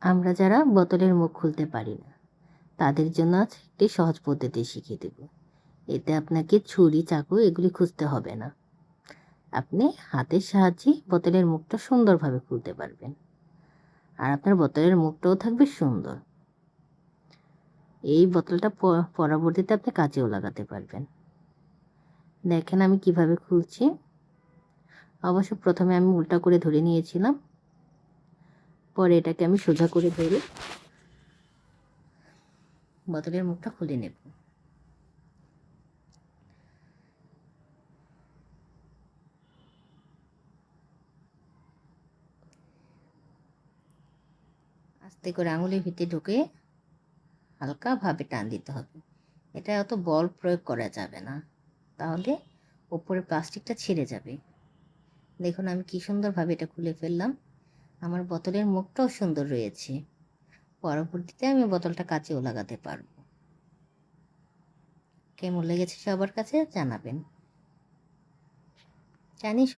আমরা যারা বোতলের মুখ খুলতে পারি না তাদের জন্য আজ একটি সহজ পদ্ধতি শিখিয়ে দেব। এতে আপনাকে ছুরি, চাকু এগুলি খুঁজতে হবে না। আপনি হাতের সাহায্যে বোতলের মুখটা সুন্দরভাবে খুলতে পারবেন, আর আপনার বোতলের মুখটাও থাকবে সুন্দর। এই বোতলটা পরবর্তীতে আপনি কাজেও লাগাতে পারবেন। দেখেন আমি কিভাবে খুলছি। অবশ্য প্রথমে আমি উল্টা করে ধরে নিয়েছিলাম, পরে এটাকে আমি সোজা করে ধরে বোতলের মুখটা খুলে নেব। আস্তে করে আঙুলের ভিতরে ঢুকে হালকাভাবে টান দিতে হবে। এটা অত বল প্রয়োগ করা যাবে না, তাহলে ওপরের প্লাস্টিকটা ছিঁড়ে যাবে। দেখুন আমি কি সুন্দরভাবে এটা খুলে ফেললাম। আমার বোতলের মুখটাও সুন্দর রয়েছে। পরবর্তীতে আমি বোতলটা কাচেও লাগাতে পারবো। কেমন লেগেছে সবার কাছে জানাবেন। জানি